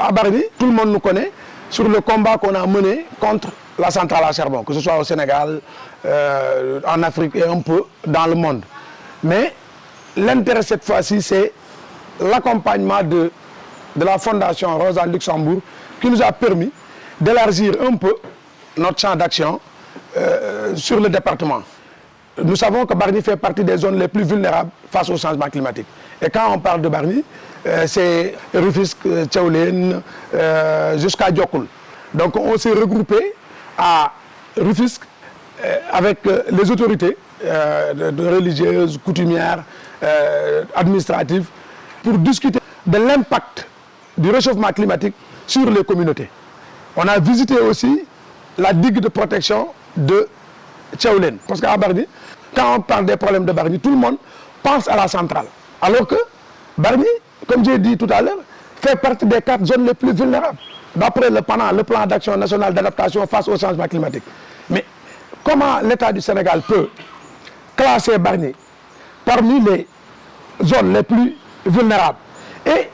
à Bargny, tout le monde nous connaît sur le combat qu'on a mené contre la centrale à charbon, que ce soit au Sénégal, en Afrique et un peu dans le monde. Mais l'intérêt cette fois-ci, c'est l'accompagnement de la Fondation Rosa Luxembourg qui nous a permis d'élargir un peu notre champ d'action sur le département. Nous savons que Bargny fait partie des zones les plus vulnérables face au changement climatique. Et quand on parle de Bargny, c'est Rufisque, Thiawlène, jusqu'à Diokoul. Donc on s'est regroupé à Rufisque avec les autorités religieuses, coutumières, administratives, pour discuter de l'impact du réchauffement climatique sur les communautés. On a visité aussi la digue de protection de Thiawlène. Parce qu'à Bargny, quand on parle des problèmes de Bargny, tout le monde pense à la centrale. Alors que Bargny, comme j'ai dit tout à l'heure, fait partie des 4 zones les plus vulnérables. D'après le plan d'action national d'adaptation face au changement climatique. Mais comment l'État du Sénégal peut classer Bargny parmi les zones les plus vulnérables? Et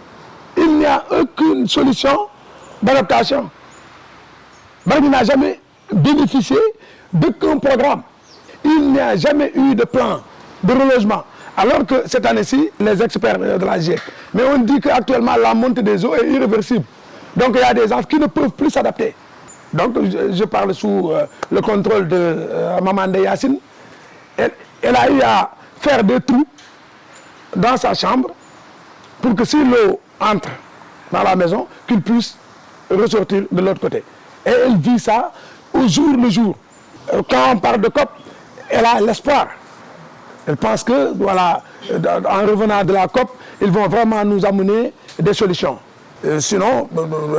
il n'y a aucune solution d'adaptation. Bargny n'a jamais bénéficié d'aucun programme. Il n'y a jamais eu de plan de relogement. Alors que cette année-ci, les experts de la GIEC, mais on dit qu'actuellement la montée des eaux est irréversible. Donc il y a des gens qui ne peuvent plus s'adapter. Donc je parle sous le contrôle de Maman Yassine. Elle a eu à faire des trous dans sa chambre pour que si l'eau entre dans la maison, qu'il puisse ressortir de l'autre côté. Et elle vit ça au jour le jour. Quand on parle de COP, elle a l'espoir. Elle pense que, voilà, en revenant de la COP, ils vont vraiment nous amener des solutions. Sinon,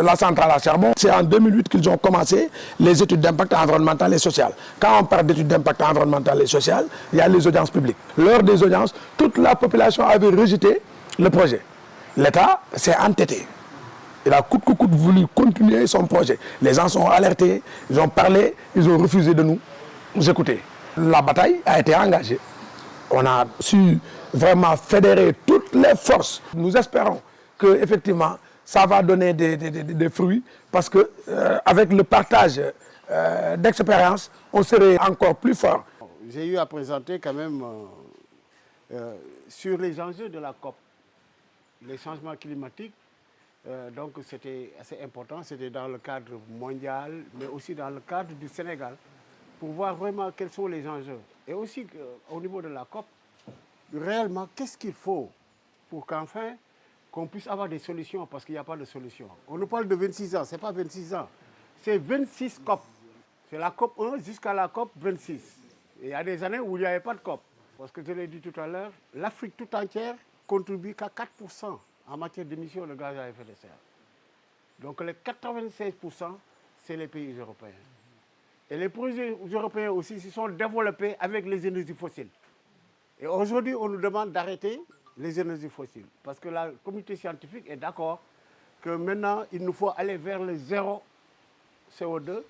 la centrale à charbon, c'est en 2008 qu'ils ont commencé les études d'impact environnemental et social. Quand on parle d'études d'impact environnemental et social, il y a les audiences publiques. Lors des audiences, toute la population avait rejeté le projet. L'État s'est entêté. Il a coûte que coûte voulu continuer son projet. Les gens sont alertés, ils ont parlé, ils ont refusé de nous écouter. La bataille a été engagée. On a su vraiment fédérer toutes les forces. Nous espérons que effectivement, ça va donner des fruits parce que avec le partage d'expérience, on serait encore plus fort. J'ai eu à présenter quand même sur les enjeux de la COP, les changements climatiques. Donc c'était assez important, c'était dans le cadre mondial, mais aussi dans le cadre du Sénégal, pour voir vraiment quels sont les enjeux. Et aussi au niveau de la COP, réellement, qu'est-ce qu'il faut pour qu'enfin, qu'on puisse avoir des solutions, parce qu'il n'y a pas de solution. On nous parle de 26 ans, ce n'est pas 26 ans, c'est 26 COP. C'est la COP 1 jusqu'à la COP 26. Et il y a des années où il n'y avait pas de COP. Parce que je l'ai dit tout à l'heure, l'Afrique tout entière contribue qu'à 4% en matière d'émissions de gaz à effet de serre. Donc les 96%, c'est les pays européens. Et les projets européens aussi se sont développés avec les énergies fossiles. Et aujourd'hui, on nous demande d'arrêter les énergies fossiles. Parce que la communauté scientifique est d'accord que maintenant, il nous faut aller vers le zéro CO2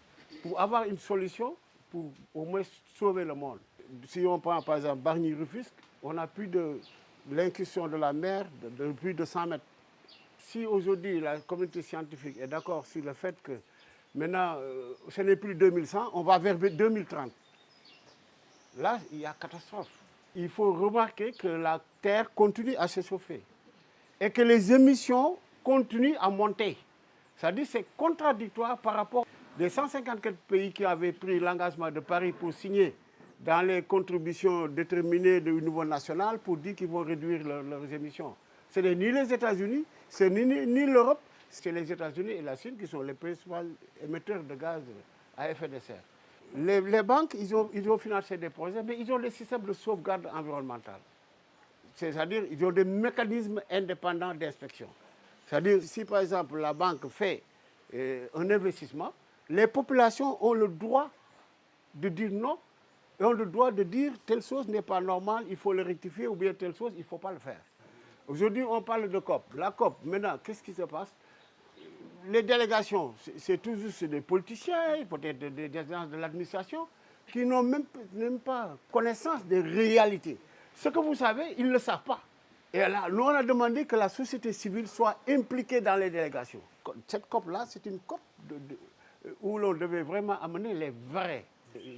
pour avoir une solution pour au moins sauver le monde. Si on prend par exemple Bargny-Rufisque, on a plus de l'incursion de la mer de plus de 100 mètres. Si aujourd'hui la communauté scientifique est d'accord sur le fait que maintenant ce n'est plus 2100, on va vers 2030. Là, il y a catastrophe. Il faut remarquer que la Terre continue à se chauffer et que les émissions continuent à monter. C'est-à-dire que c'est contradictoire par rapport aux 154 pays qui avaient pris l'engagement de Paris pour signer dans les contributions déterminées du niveau national pour dire qu'ils vont réduire leurs émissions. Ce n'est ni les États-Unis, ce n'est ni l'Europe, c'est les États-Unis et la Chine qui sont les principaux émetteurs de gaz à effet de serre. Les banques, ils ont financé des projets, mais ils ont des systèmes de sauvegarde environnementale. C'est-à-dire qu'ils ont des mécanismes indépendants d'inspection. C'est-à-dire, si par exemple la banque fait un investissement, les populations ont le droit de dire non, et ont le droit de dire telle chose n'est pas normale, il faut le rectifier, ou bien telle chose, il ne faut pas le faire. Aujourd'hui, on parle de COP. La COP, maintenant, qu'est-ce qui se passe? Les délégations, c'est toujours des politiciens, peut-être des agents de l'administration, qui n'ont même pas connaissance des réalités. Ce que vous savez, ils ne le savent pas. Et là, nous, on a demandé que la société civile soit impliquée dans les délégations. Cette COP-là, c'est une COP où l'on devait vraiment amener les vrais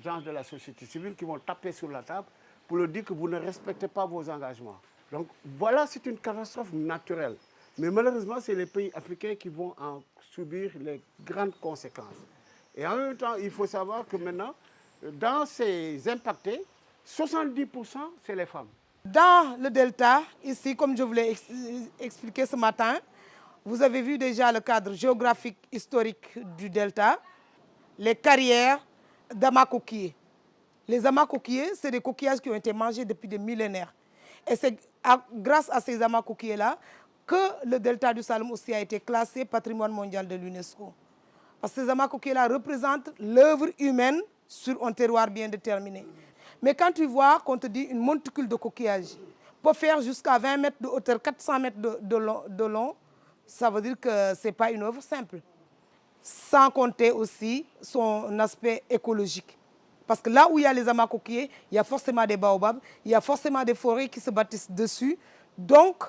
gens de la société civile qui vont taper sur la table pour leur dire que vous ne respectez pas vos engagements. Donc voilà, c'est une catastrophe naturelle. Mais malheureusement, c'est les pays africains qui vont en subir les grandes conséquences. Et en même temps, il faut savoir que maintenant, dans ces impactés, 70%, c'est les femmes. Dans le delta, ici, comme je vous l'ai expliqué ce matin, vous avez vu déjà le cadre géographique historique du delta, les carrières d'amas-coquillers. Les amas-coquillers, c'est des coquillages qui ont été mangés depuis des millénaires. Et c'est grâce à ces amas-coquillers-là que le delta du Saloum aussi a été classé patrimoine mondial de l'UNESCO. Parce que ces amas-coquillers-là représentent l'œuvre humaine sur un terroir bien déterminé. Mais quand tu vois qu'on te dit une monticule de coquillages peut faire jusqu'à 20 mètres de hauteur, 400 mètres de long, ça veut dire que ce n'est pas une œuvre simple. Sans compter aussi son aspect écologique. Parce que là où il y a les amas coquillers, il y a forcément des baobabs, il y a forcément des forêts qui se bâtissent dessus. Donc,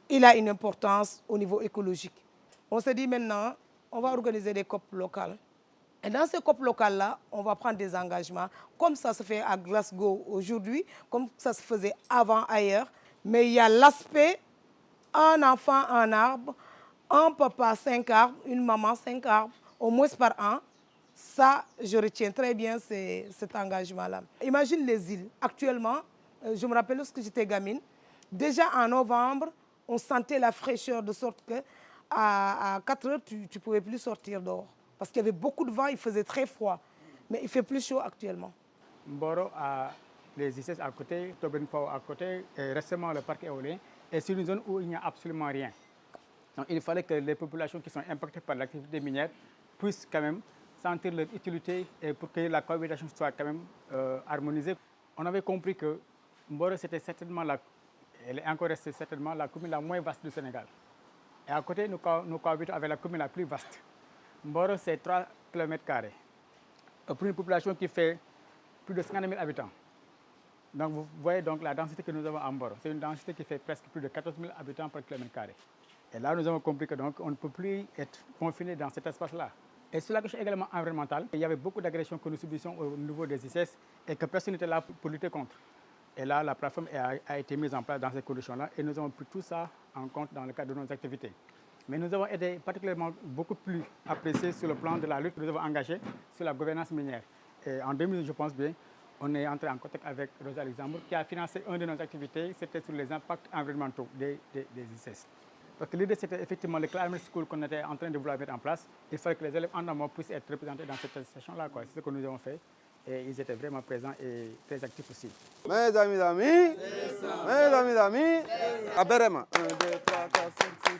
il a une importance au niveau écologique. On s'est dit maintenant, on va organiser des COP locales. Et dans ces COP locales-là, on va prendre des engagements, comme ça se fait à Glasgow aujourd'hui, comme ça se faisait avant ailleurs. Mais il y a l'aspect, un enfant, un arbre, un papa, 5 arbres, une maman, 5 arbres, au moins par an. Ça, je retiens très bien cet engagement-là. Imagine les îles. Actuellement, je me rappelle lorsque j'étais gamine, déjà en novembre, on sentait la fraîcheur de sorte qu'à 4 heures, tu ne pouvais plus sortir dehors. Parce qu'il y avait beaucoup de vent, il faisait très froid. Mais il fait plus chaud actuellement. Mboro a les ICS à côté, Tobenpao à côté, et récemment le parc éolien. Et c'est une zone où il n'y a absolument rien. Donc il fallait que les populations qui sont impactées par l'activité minière puissent quand même sentir leur utilité et pour que la cohabitation soit quand même harmonisée. On avait compris que Mboro, c'était certainement, elle est encore restée certainement la commune la moins vaste du Sénégal. Et à côté, nous cohabitons avec la commune la plus vaste. Mboro, c'est 3 km². Pour une population qui fait plus de 50 000 habitants. Donc vous voyez donc la densité que nous avons à Mboro. C'est une densité qui fait presque plus de 14 000 habitants par km². Et là, nous avons compris que donc, on ne peut plus être confiné dans cet espace-là. Et sur la question également environnementale, il y avait beaucoup d'agressions que nous subissons au niveau des ICS et que personne n'était là pour lutter contre. Et là, la plateforme a été mise en place dans ces conditions-là et nous avons pris tout ça en compte dans le cadre de nos activités. Mais nous avons été particulièrement beaucoup plus appréciés sur le plan de la lutte que nous avons engagée sur la gouvernance minière. Et en 2000, je pense bien, on est entré en contact avec Rosa Luxembourg qui a financé une de nos activités, c'était sur les impacts environnementaux des ICS. Parce que l'idée, c'était effectivement le Climate School qu'on était en train de vouloir mettre en place. Il fallait que les élèves en amont puissent être représentés dans cette session-là. C'est ce que nous avons fait. Et ils étaient vraiment présents et très actifs aussi. Mes amis, Aberema. 1, 2, 3, 4, 5, 6.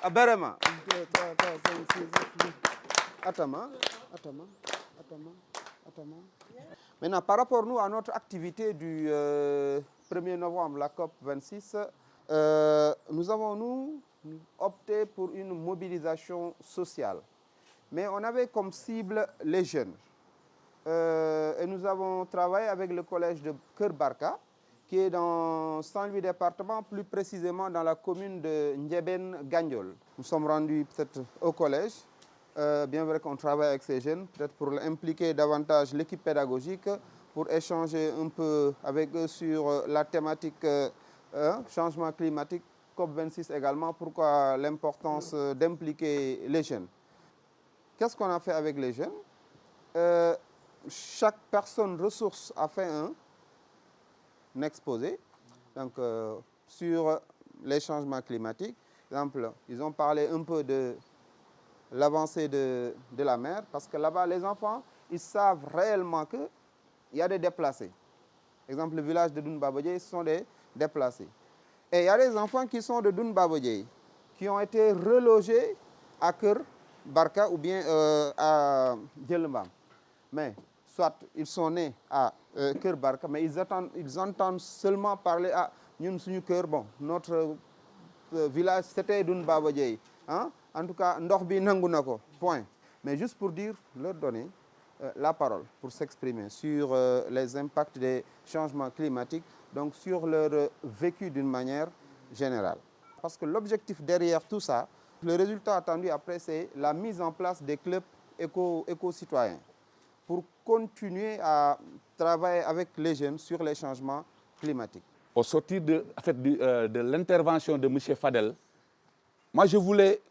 Aberema. 1, 2, 3, 4, 5, 6. Atama. Maintenant, par rapport nous, à notre activité du 1er novembre, la COP 26, nous avons, opté pour une mobilisation sociale. Mais on avait comme cible les jeunes. Et nous avons travaillé avec le collège de Kerbarka, qui est dans Saint-Louis département, plus précisément dans la commune de Ndiébène-Gagnol. Nous sommes rendus peut-être au collège, bien vrai qu'on travaille avec ces jeunes, peut-être pour impliquer davantage l'équipe pédagogique, pour échanger un peu avec eux sur la thématique changement climatique, COP26 également, pourquoi l'importance d'impliquer les jeunes. Qu'est-ce qu'on a fait avec les jeunes? Chaque personne ressource a fait un exposé donc, sur les changements climatiques. Par exemple, ils ont parlé un peu de l'avancée de la mer, parce que là-bas, les enfants, ils savent réellement qu'il y a des déplacés. Par exemple, le village de Dounbabodje, ce sont des déplacés. Et il y a des enfants qui sont de Dounbabodje, qui ont été relogés à Ker Barka ou bien à Djelembam. Mais soit ils sont nés à Ker Barka, mais ils entendent seulement parler à Nyun Suñu Ker. Bon, notre village, c'était Dounbabodje. Hein? En tout cas, Ndorbi Nangunako, point. Mais juste pour dire, leur donner la parole pour s'exprimer sur les impacts des changements climatiques, donc sur leur vécu d'une manière générale. Parce que l'objectif derrière tout ça, le résultat attendu après, c'est la mise en place des clubs éco-citoyens pour continuer à travailler avec les jeunes sur les changements climatiques. Au sortir de l'intervention de M. Fadel, moi je voulais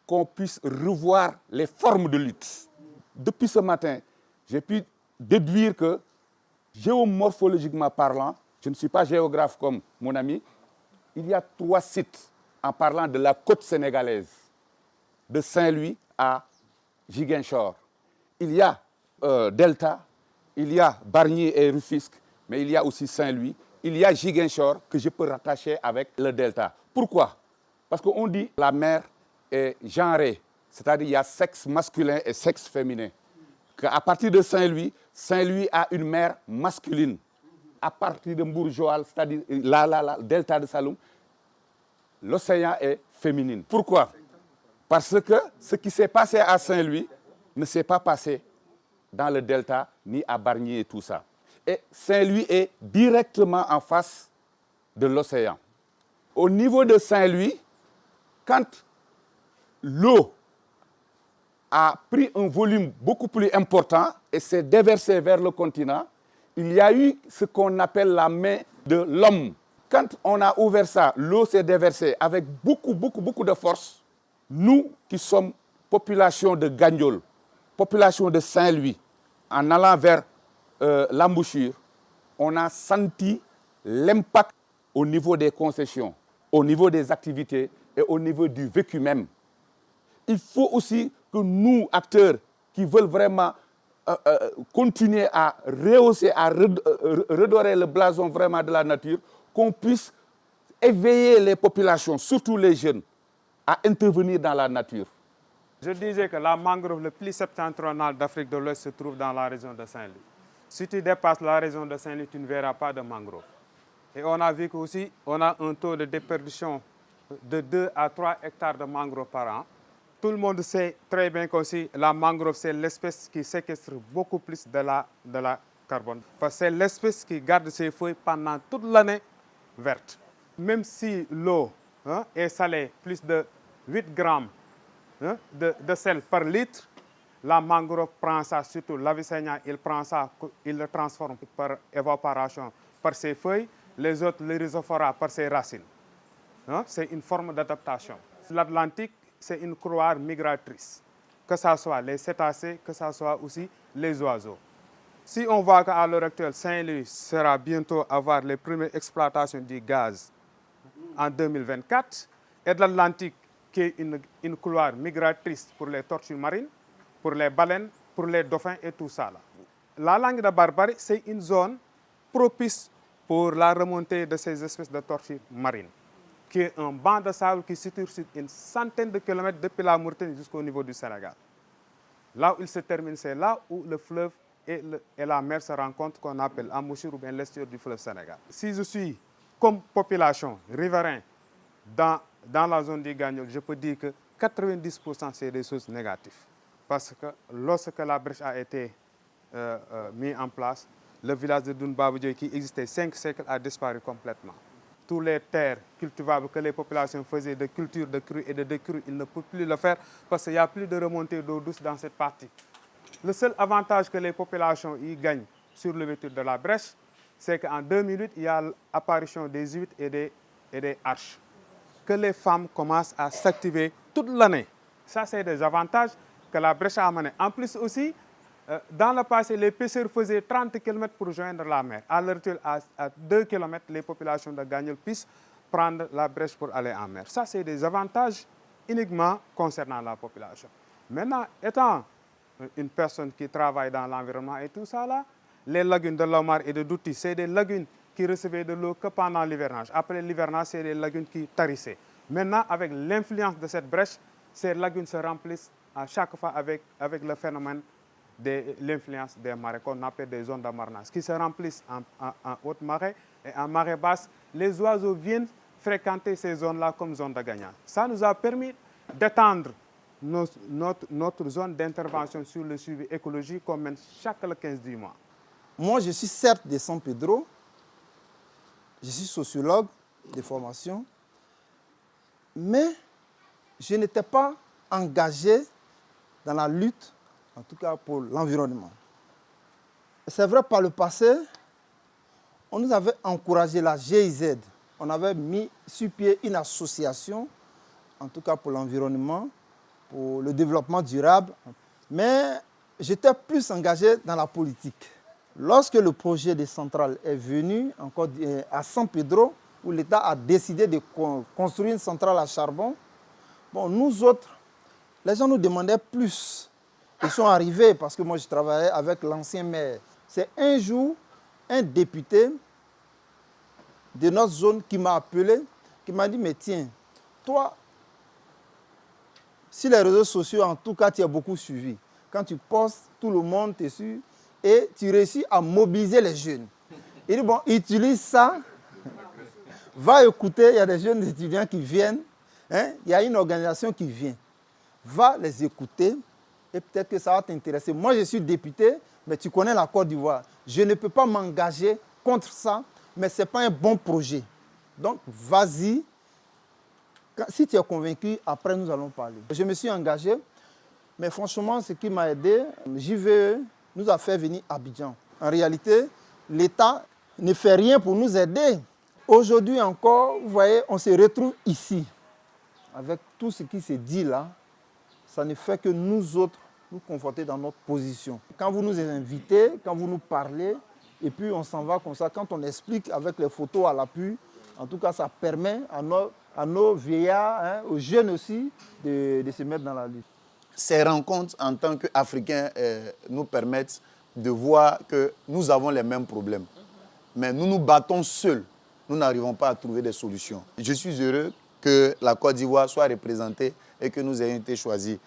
qu'on puisse revoir les formes de lutte. Depuis ce matin, j'ai pu déduire que, géomorphologiquement parlant, je ne suis pas géographe comme mon ami, il y a 3 sites en parlant de la côte sénégalaise, de Saint-Louis à Ziguinchor. Il y a Delta, il y a Bargny et Rufisque, mais il y a aussi Saint-Louis, il y a Ziguinchor que je peux rattacher avec le Delta. Pourquoi? Parce qu'on dit que la mer est genrée, c'est-à-dire qu'il y a sexe masculin et sexe féminin. Qu'à partir de Saint-Louis, Saint-Louis a une mer masculine. À partir de Mbour-Joal, c'est-à-dire la Delta de Saloum, l'océan est féminin. Pourquoi? Parce que ce qui s'est passé à Saint-Louis ne s'est pas passé dans le Delta, ni à Bargny et tout ça. Et Saint-Louis est directement en face de l'océan. Au niveau de Saint-Louis, quand l'eau a pris un volume beaucoup plus important et s'est déversée vers le continent, il y a eu ce qu'on appelle la main de l'homme. Quand on a ouvert ça, l'eau s'est déversée avec beaucoup de force. Nous qui sommes population de Gagnol, population de Saint-Louis, en allant vers l'embouchure, on a senti l'impact au niveau des concessions, au niveau des activités et au niveau du vécu même. Il faut aussi que nous, acteurs qui veulent vraiment continuer à rehausser, à redorer le blason vraiment de la nature, qu'on puisse éveiller les populations, surtout les jeunes, à intervenir dans la nature. Je disais que la mangrove le plus septentrional d'Afrique de l'Ouest se trouve dans la région de Saint-Louis. Si tu dépasses la région de Saint-Louis, tu ne verras pas de mangrove. Et on a vu qu'aussi, on a un taux de déperdition de 2 à 3 hectares de mangrove par an. Tout le monde sait très bien qu'aussi la mangrove, c'est l'espèce qui séquestre beaucoup plus de la carbone. Parce que c'est l'espèce qui garde ses feuilles pendant toute l'année verte. Même si l'eau est salée, plus de 8 grammes de sel par litre, la mangrove prend ça, surtout l'Avicenia, il prend ça, il le transforme par évaporation par ses feuilles, les autres, le rhizophora, par ses racines. C'est une forme d'adaptation. L'Atlantique, c'est une couloir migratrice, que ce soit les cétacés, que ce soit aussi les oiseaux. Si on voit qu'à l'heure actuelle, Saint-Louis sera bientôt avoir les premières exploitations du gaz en 2024, et de l'Atlantique, qui est une couloir migratrice pour les tortues marines, pour les baleines, pour les dauphins et tout ça. La langue de Barbarie, c'est une zone propice pour la remontée de ces espèces de tortues marines, qui est un banc de sable qui se situe sur une centaine de kilomètres depuis la Mauritanie jusqu'au niveau du Sénégal. Là où il se termine, c'est là où le fleuve et la mer se rencontrent, qu'on appelle embouchure ou bien l'estuaire du fleuve Sénégal. Si je suis comme population riveraine dans la zone du Gagnol, je peux dire que 90% c'est des choses négatives. Parce que lorsque la brèche a été mise en place, le village de Dounbaboudié qui existait 5 siècles a disparu complètement. Toutes les terres cultivables que les populations faisaient de culture de cru et de décrue, ils ne peuvent plus le faire parce qu'il n'y a plus de remontée d'eau douce dans cette partie. Le seul avantage que les populations y gagnent sur l'ouverture de la brèche, c'est qu'en 2008, il y a l'apparition des huîtres et des arches. Que les femmes commencent à s'activer toute l'année. Ça, c'est des avantages que la brèche a amené. En plus aussi, dans le passé, les pêcheurs faisaient 30 km pour joindre la mer. À l'heure actuelle, à 2 km, les populations de Gagnol puissent prendre la brèche pour aller en mer. Ça, c'est des avantages uniquement concernant la population. Maintenant, étant une personne qui travaille dans l'environnement et tout ça, là, les lagunes de Lomar et de Douti, c'est des lagunes qui recevaient de l'eau que pendant l'hivernage. Après l'hivernage, c'est des lagunes qui tarissaient. Maintenant, avec l'influence de cette brèche, ces lagunes se remplissent à chaque fois avec le phénomène de l'influence des marées, qu'on appelle des zones d'amarnage, qui se remplissent en haute marée et en marée basse. Les oiseaux viennent fréquenter ces zones-là comme zones de gagnant. Ça nous a permis d'étendre notre zone d'intervention sur le suivi écologique qu'on mène chaque 15 du mois. Moi, je suis certes de San Pedro, je suis sociologue de formation, mais je n'étais pas engagé dans la lutte, en tout cas pour l'environnement. C'est vrai, par le passé, on nous avait encouragé la GIZ. On avait mis sur pied une association, en tout cas pour l'environnement, pour le développement durable. Mais j'étais plus engagé dans la politique. Lorsque le projet de centrale est venu encore à San Pedro, où l'État a décidé de construire une centrale à charbon, bon, nous autres, les gens nous demandaient plus. Ils sont arrivés parce que moi je travaillais avec l'ancien maire. C'est un jour, un député de notre zone qui m'a appelé, qui m'a dit, mais tiens, toi, sur les réseaux sociaux, en tout cas, tu as beaucoup suivi. Quand tu postes, tout le monde te suit et tu réussis à mobiliser les jeunes. Il dit, bon, utilise ça, va écouter, il y a des jeunes étudiants qui viennent, hein, il y a une organisation qui vient. Va les écouter et peut-être que ça va t'intéresser. Moi, je suis député, mais tu connais la Côte d'Ivoire. Je ne peux pas m'engager contre ça, mais ce n'est pas un bon projet. Donc, vas-y. Si tu es convaincu, après, nous allons parler. Je me suis engagé, mais franchement, ce qui m'a aidé, JVE nous a fait venir à Abidjan. En réalité, l'État ne fait rien pour nous aider. Aujourd'hui encore, vous voyez, on se retrouve ici. Avec tout ce qui se dit là, ça ne fait que nous autres nous conforter dans notre position. Quand vous nous invitez, quand vous nous parlez, et puis on s'en va comme ça, quand on explique avec les photos à l'appui, en tout cas, ça permet à nos vieillards, hein, aux jeunes aussi, de se mettre dans la lutte. Ces rencontres en tant qu'Africains nous permettent de voir que nous avons les mêmes problèmes. Mais nous nous battons seuls. Nous n'arrivons pas à trouver des solutions. Je suis heureux que la Côte d'Ivoire soit représentée et que nous ayons été choisis.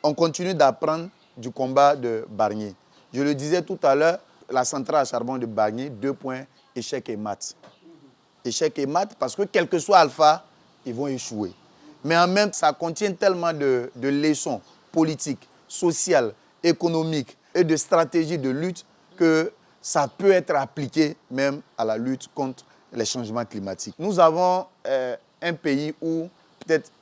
On continue d'apprendre du combat de Bargny. Je le disais tout à l'heure, la centrale à charbon de Bargny, 2 points, échec et mat. Échec et mat parce que quel que soit Alpha, ils vont échouer. Mais en même temps, ça contient tellement de leçons politiques, sociales, économiques et de stratégies de lutte que ça peut être appliqué même à la lutte contre les changements climatiques. Nous avons un pays où peut-être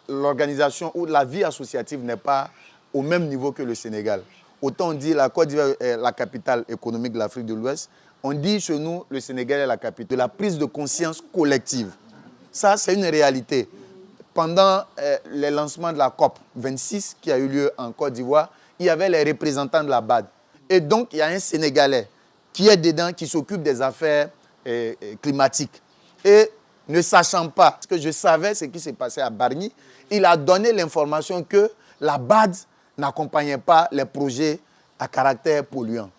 l'organisation ou la vie associative n'est pas au même niveau que le Sénégal. Autant on dit la Côte d'Ivoire est la capitale économique de l'Afrique de l'Ouest, on dit chez nous le Sénégal est la capitale de la prise de conscience collective. Ça, c'est une réalité. Pendant les lancements de la COP 26 qui a eu lieu en Côte d'Ivoire, il y avait les représentants de la BAD. Et donc, il y a un Sénégalais qui est dedans, qui s'occupe des affaires climatiques. Et ne sachant pas ce que je savais, ce qui s'est passé à Bargny, il a donné l'information que la BAD n'accompagnait pas les projets à caractère polluant.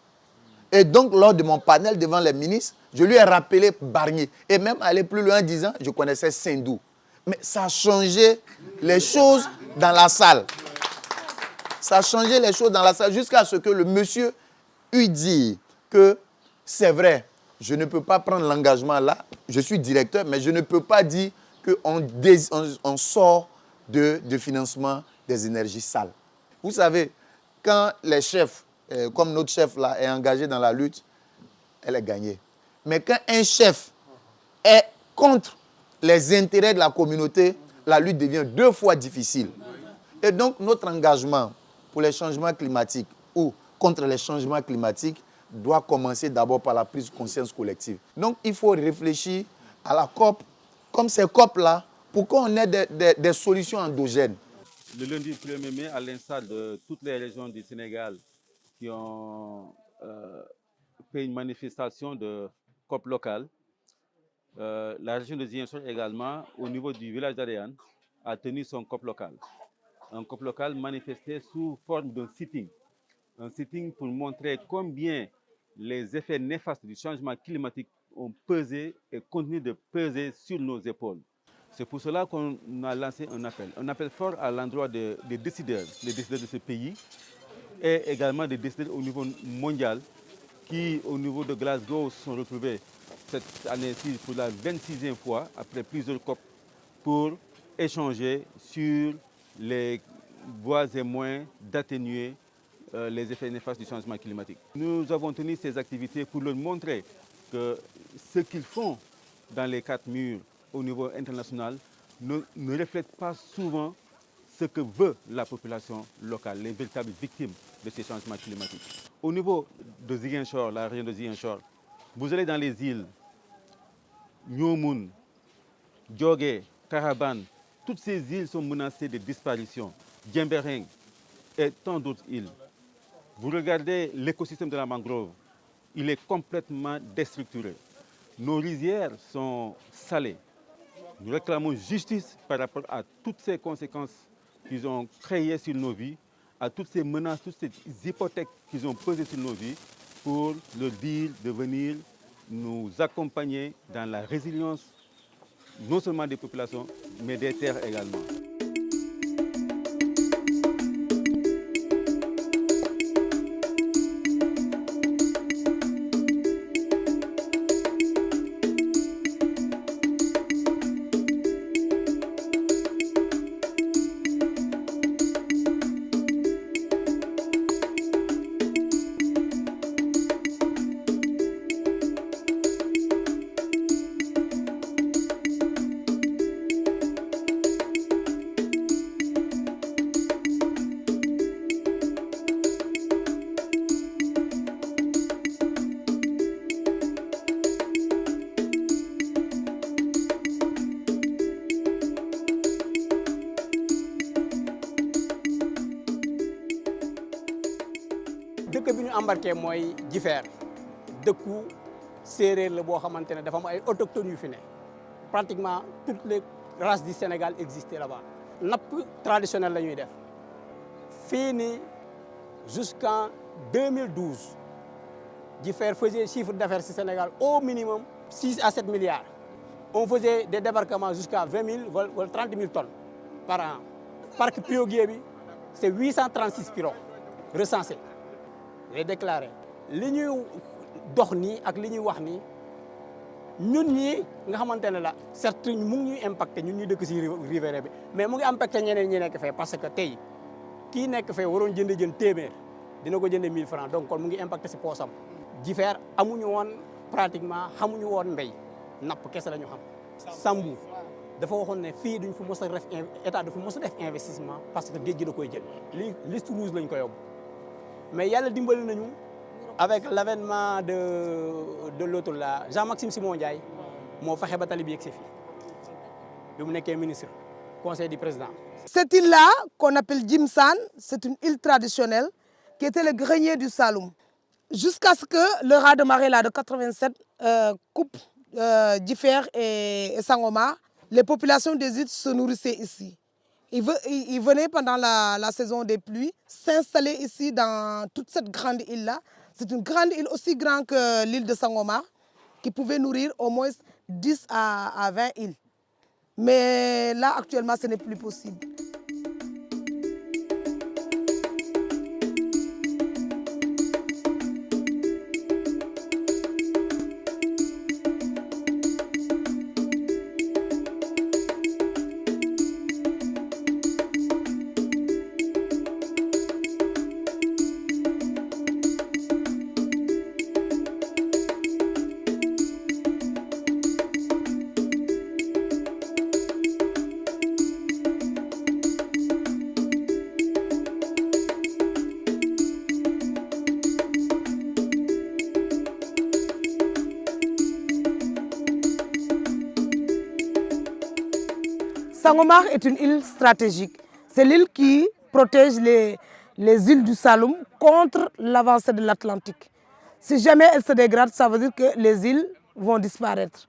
Et donc, lors de mon panel devant les ministres, je lui ai rappelé Bargny. Et même aller plus loin en disant, je connaissais Sendou. Mais ça a changé les choses dans la salle. Ça a changé les choses dans la salle jusqu'à ce que le monsieur eût dit que c'est vrai, je ne peux pas prendre l'engagement là, je suis directeur, mais je ne peux pas dire qu'on sort de financement des énergies sales. Vous savez, quand les chefs, comme notre chef là, est engagé dans la lutte, elle est gagnée. Mais quand un chef est contre les intérêts de la communauté, la lutte devient 2 fois difficile. Et donc, notre engagement pour les changements climatiques ou contre les changements climatiques doit commencer d'abord par la prise de conscience collective. Donc, il faut réfléchir à la COP, comme ces COP-là, pour qu'on ait des solutions endogènes. Le lundi 1er mai, à l'instar de toutes les régions du Sénégal qui ont fait une manifestation de COP locale, la région de Ziguinchor également, au niveau du village d'Aréane, a tenu son COP local. Un COP local manifesté sous forme d'un sitting. Un sitting pour montrer combien les effets néfastes du changement climatique ont pesé et continuent de peser sur nos épaules. C'est pour cela qu'on a lancé un appel fort à l'endroit des décideurs de ce pays et également des décideurs au niveau mondial qui, au niveau de Glasgow, se sont retrouvés cette année-ci pour la 26e fois, après plusieurs COP, pour échanger sur les voies et moyens d'atténuer les effets néfastes du changement climatique. Nous avons tenu ces activités pour leur montrer que ce qu'ils font dans les 4 murs au niveau international ne reflète pas souvent ce que veut la population locale, les véritables victimes de ces changements climatiques. Au niveau de Ziguinchor, la région de Ziguinchor, vous allez dans les îles Nyomoun, Djogé, Karabane, toutes ces îles sont menacées de disparition. Djembereng et tant d'autres îles. Vous regardez l'écosystème de la mangrove, il est complètement déstructuré. Nos rizières sont salées. Nous réclamons justice par rapport à toutes ces conséquences qu'ils ont créées sur nos vies, à toutes ces menaces, toutes ces hypothèques qu'ils ont posées sur nos vies, pour leur dire de venir nous accompagner dans la résilience, non seulement des populations, mais des terres également. dëkk bi ñu embarqué mooy Jifeer dëkku séeréer la boo xamante ne dafa am ay autochtones yu fi ne pratiquement toutes les races du Sénégal existaient là-bas. napp traditionnelle la ñuy def fii nii jusqu'en 2012 Jifeer faisait chiffre d'affaires ci Sénégal au minimum 6 à 7 milliards. On faisait des débarquements jusqu'à 20 000 wala 30 000 tonnes par an. Parc piroguier bi c'est 836 pirogues recensées. Les déclaré li ñuy dox nii ak li ñuy wax nii ñun ñii nga xamante ne la certes mu ngi ñuy impacté ñun ñuy dëkk ci riverain bi mais mu ngi impacté ñeneen ñi nekk fee parce que tey kii nekk fee waroon jën téeméer dina ko jënde 1000 francs donc kon mu ngi impacté ci poosam. Jifeer amuñu woon pratiquement xamuñu woon mbéy napp kese la ñu xam. Sambou dafa waxoon ne fii duñ fi mos a def état du fi mos a def investissement parce que géej gi da koy jël li liste rouge lañ ko yóbbu. Mais yàlla dimbali nañu avec l'avènement de l'autre là Jean-Maxime Simon Ndiaye moo fexe ba tali bi yegg si fii bi mu nekkee ministre conseil du président. Cette île-là, qu'on appelle Jimsan, c'est une île traditionnelle qui était le grenier du Saloum. Jusqu'à ce que le raz de marée là, de 87 coupe Jifeer et Sangomar, les populations des îles se nourrissaient ici. Ils venaient pendant la saison des pluies s'installer ici dans toute cette grande île-là. C'est une grande île aussi grande que l'île de Sangomar qui pouvait nourrir au moins 10 à 20 îles. Mais là, actuellement, ce n'est plus possible. Sangomar est une île stratégique. C'est l'île qui protège les îles du Saloum contre l'avancée de l'Atlantique. Si jamais elle se dégrade, ça veut dire que les îles vont disparaître.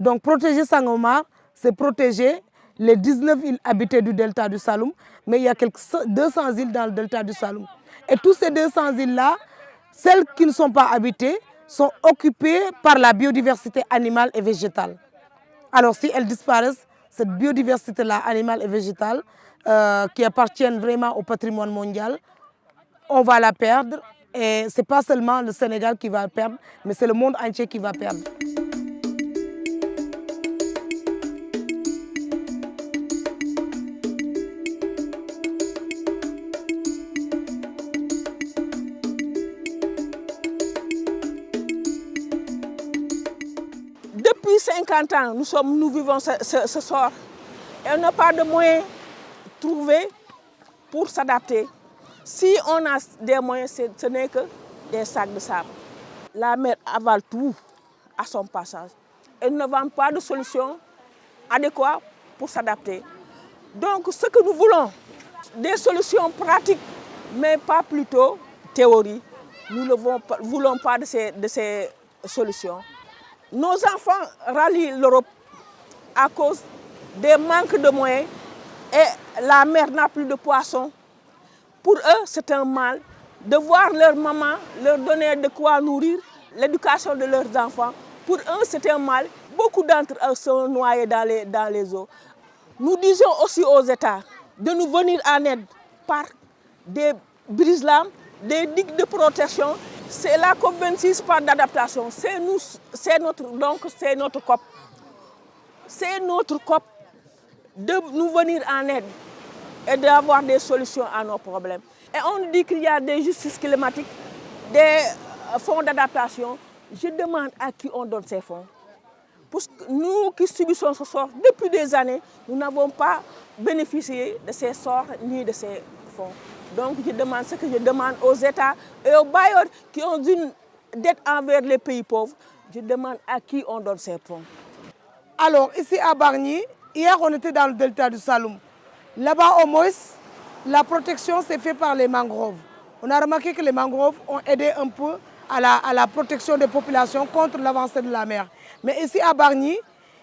Donc protéger Sangomar, c'est protéger les 19 îles habitées du delta du Saloum, mais il y a 200 îles dans le delta du Saloum. Et toutes ces 200 îles-là, celles qui ne sont pas habitées, sont occupées par la biodiversité animale et végétale. Alors si elles disparaissent, cette biodiversité-là, animale et végétale, qui appartiennent vraiment au patrimoine mondial, on va la perdre. Et ce n'est pas seulement le Sénégal qui va perdre, mais c'est le monde entier qui va perdre. 50 ans, nous vivons ce sort. Et on n'a pas de moyens trouvés pour s'adapter. Si on a des moyens, ce n'est que des sacs de sable. La mer avale tout à son passage. Elle ne vend pas de solution adéquate pour s'adapter. Donc ce que nous voulons, des solutions pratiques, mais pas plutôt théorie. Nous ne voulons pas de ces solutions. Nos enfants rallient l'Europe à cause des manques de moyens et la mer n'a plus de poissons. Pour eux, c'est un mal de voir leur maman leur donner de quoi nourrir l'éducation de leurs enfants. Pour eux, c'est un mal. Beaucoup d'entre eux sont noyés dans les eaux. Nous disons aussi aux États de nous venir en aide par des brise-lames, des digues de protection. C'est la COP26 par d'adaptation. C'est notre COP. C'est notre COP de nous venir en aide et d'avoir des solutions à nos problèmes. Et on dit qu'il y a des justices climatiques, des fonds d'adaptation. Je demande à qui on donne ces fonds. Parce que nous qui subissons ce sort depuis des années, nous n'avons pas bénéficié de ces sorts ni de ces fonds. Donc je demande ce que je demande aux États et aux bailleurs qui ont une dette envers les pays pauvres. Je demande à qui on donne ces fonds. Alors ici à Bargny, hier on était dans le delta du Saloum. Là-bas au moins, la protection s'est faite par les mangroves. On a remarqué que les mangroves ont aidé un peu à la protection des populations contre l'avancée de la mer. Mais ici à Bargny,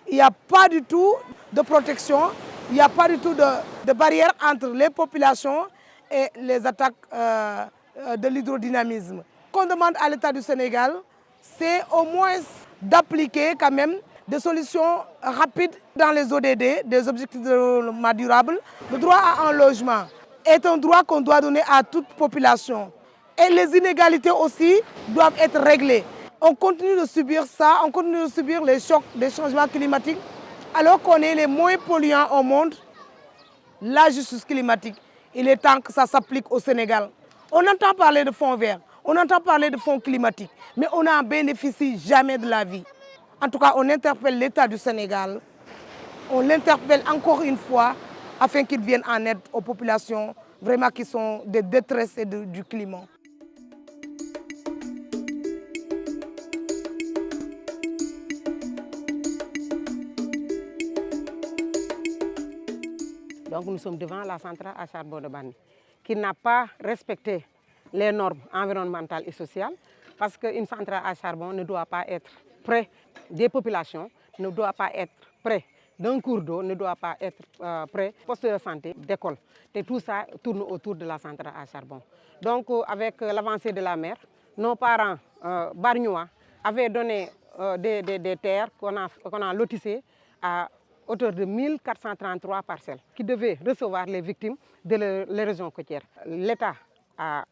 il n'y a pas du tout de protection, il n'y a pas du tout de barrière entre les populations et les attaques de l'hydrodynamisme. Ce qu'on demande à l'État du Sénégal, c'est au moins d'appliquer quand même des solutions rapides dans les ODD, des objectifs de développement durable. Le droit à un logement est un droit qu'on doit donner à toute population. Et les inégalités aussi doivent être réglées. On continue de subir ça, on continue de subir les chocs des changements climatiques, alors qu'on est les moins polluants au monde. La justice climatique, il est temps que ça s'applique au Sénégal. On entend parler de fonds verts, on entend parler de fonds climatiques, mais on n'en bénéficie jamais de la vie. En tout cas, on interpelle l'État du Sénégal, on l'interpelle encore une fois afin qu'il vienne en aide aux populations vraiment qui sont des détresses et du climat. Donc nous sommes devant la centrale à charbon de Bargny, qui n'a pas respecté les normes environnementales et sociales, parce qu'une centrale à charbon ne doit pas être près des populations, ne doit pas être près d'un cours d'eau, ne doit pas être près d'un poste de santé, d'école. Et tout ça tourne autour de la centrale à charbon. Donc avec l'avancée de la mer, nos parents bargnois avaient donné des terres qu'on a lotissées à hauteur de 1433 parcelles qui devaient recevoir les victimes de l'érosion côtière. L'État a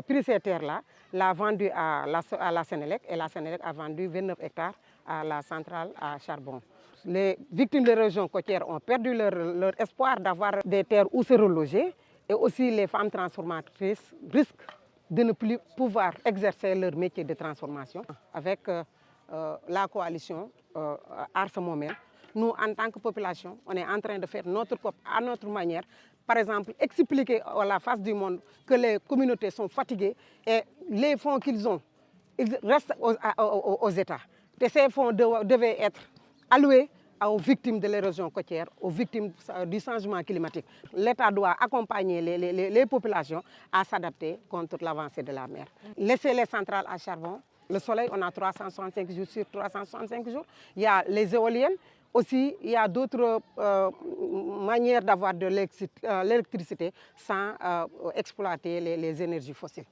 pris ces terres-là, l'a vendu à la Sénélec et la Sénélec a vendu 29 hectares à la centrale à charbon. Les victimes de l'érosion côtière ont perdu leur espoir d'avoir des terres où se reloger et aussi les femmes transformatrices risquent de ne plus pouvoir exercer leur métier de transformation. Avec la coalition Aar Sa Momeel, nous, en tant que population, on est en train de faire notre COP à notre manière. Par exemple, expliquer à la face du monde que les communautés sont fatiguées et les fonds qu'ils ont, ils restent aux États. Et ces fonds devaient être alloués aux victimes de l'érosion côtière, aux victimes du changement climatique. L'État doit accompagner les populations à s'adapter contre l'avancée de la mer. Laisser les centrales à charbon. Le soleil, on a 365 jours sur 365 jours. Il y a les éoliennes. Aussi, il y a d'autres manières d'avoir de l'électricité sans exploiter les énergies fossiles.